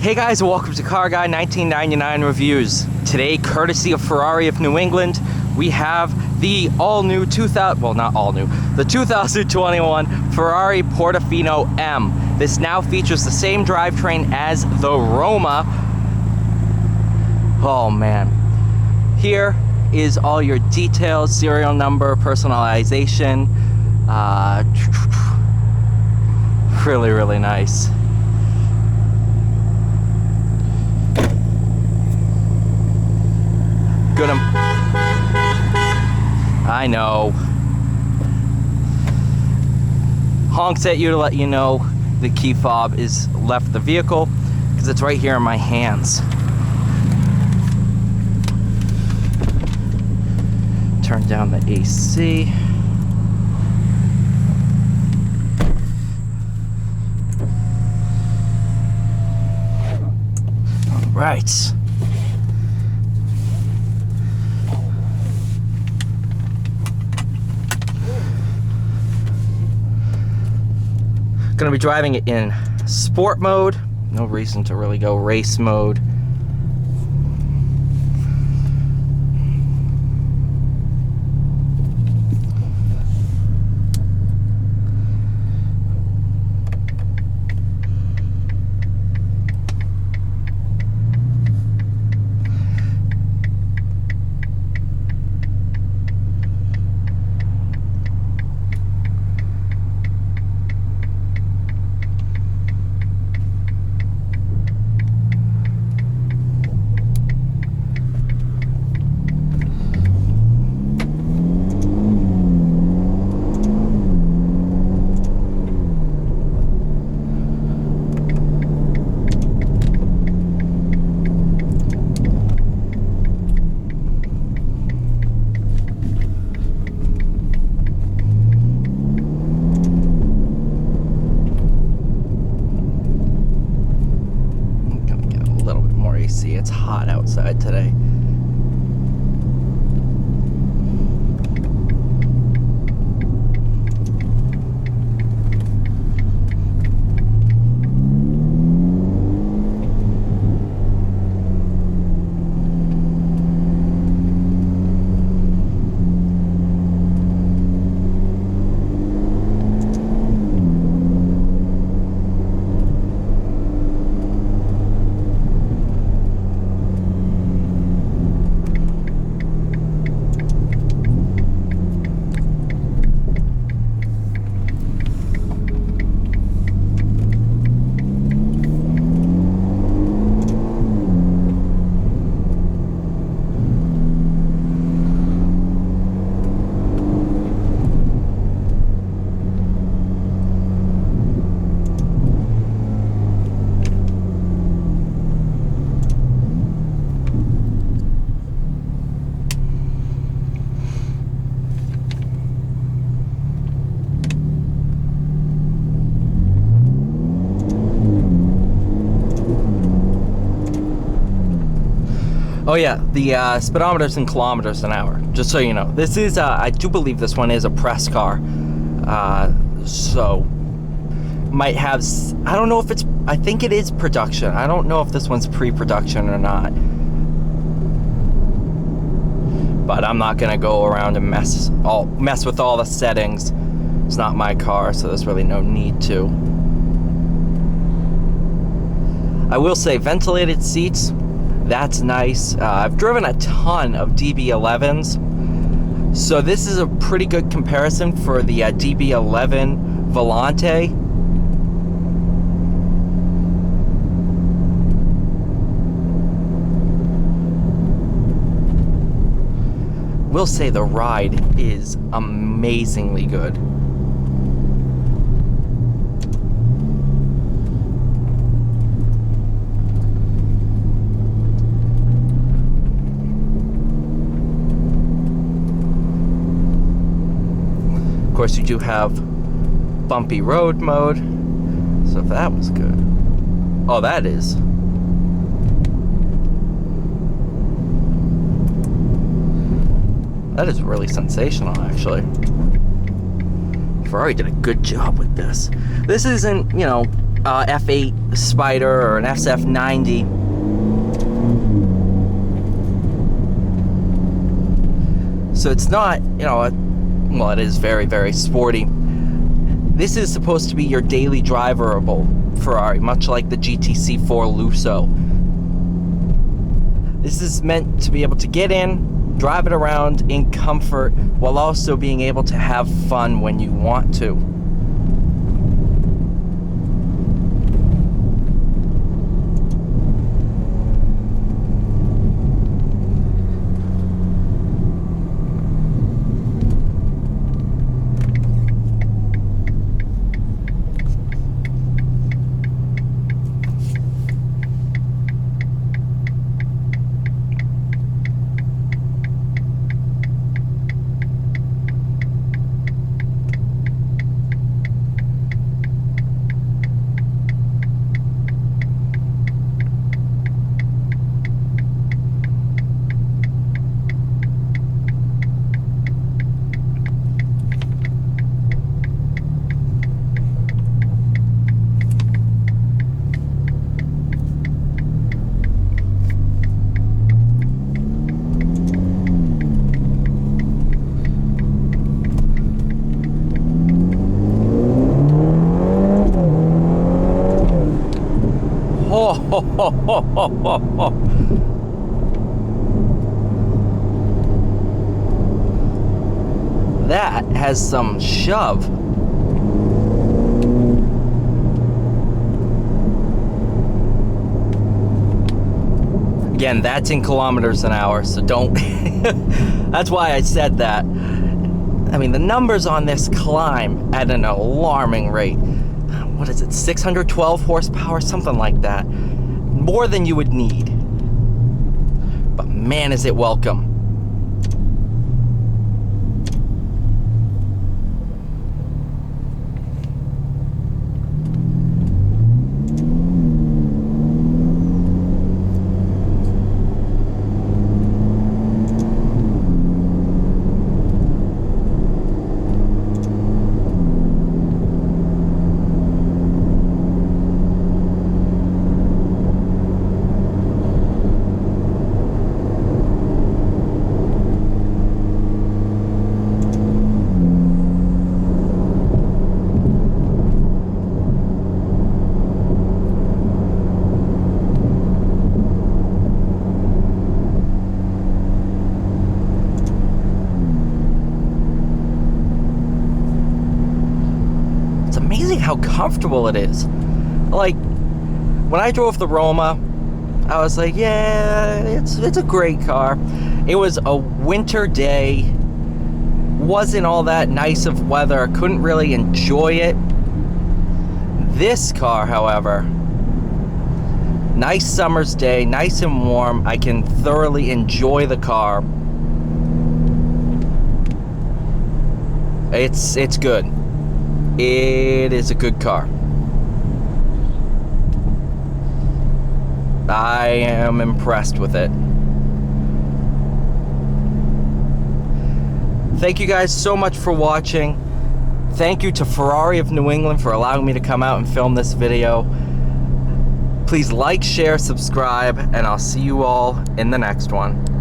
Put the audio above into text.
Hey guys, welcome to Car Guy 1999 Reviews. Today, courtesy of Ferrari of New England, we have the all-new the 2021 Ferrari Portifino M. This now features the same drivetrain as the Roma. Oh man. Here is all your details, serial number, personalization. Really, really nice. Good. I know. Honks at you to let you know the key fob is left the vehicle because it's right here in my hands. Turn down the AC. All right. Gonna be driving it in sport mode. No reason to really go race mode. See, it's hot outside today. Oh yeah, the speedometer's in kilometers an hour, just so you know. This is, I do believe this one is a press car. So, might have, I don't know if it's, I think it is production. I don't know if this one's pre-production or not. But I'm not gonna go around and mess with all the settings. It's not my car, so there's really no need to. I will say, ventilated seats, that's nice. I've driven a ton of DB11s, so this is a pretty good comparison for the DB11 Volante. Will say the ride is amazingly good. Of course, you do have bumpy road mode, so if that was good. Oh, that is. That is really sensational, actually. Ferrari did a good job with this. This isn't, you know, F8 Spider or an SF90. So it's not, you know, well, it is very, very sporty. This is supposed to be your daily driverable Ferrari, much like the GTC4 Lusso. This is meant to be able to get in, drive it around in comfort, while also being able to have fun when you want to. That has some shove. Again, that's in kilometers an hour, so don't... That's why I said that. I mean, the numbers on this climb at an alarming rate. What is it, 612 horsepower? Something like that. More than you would need. But man, is it welcome. How comfortable it is. Like, when I drove the Roma, I was like, yeah, it's a great car. It was a winter day, wasn't all that nice of weather, couldn't really enjoy it. This car, however, nice summer's day, nice and warm, I can thoroughly enjoy the car. It's good. It is a good car. I am impressed with it. Thank you guys so much for watching. Thank you to Ferrari of New England for allowing me to come out and film this video. Please like, share, subscribe, and I'll see you all in the next one.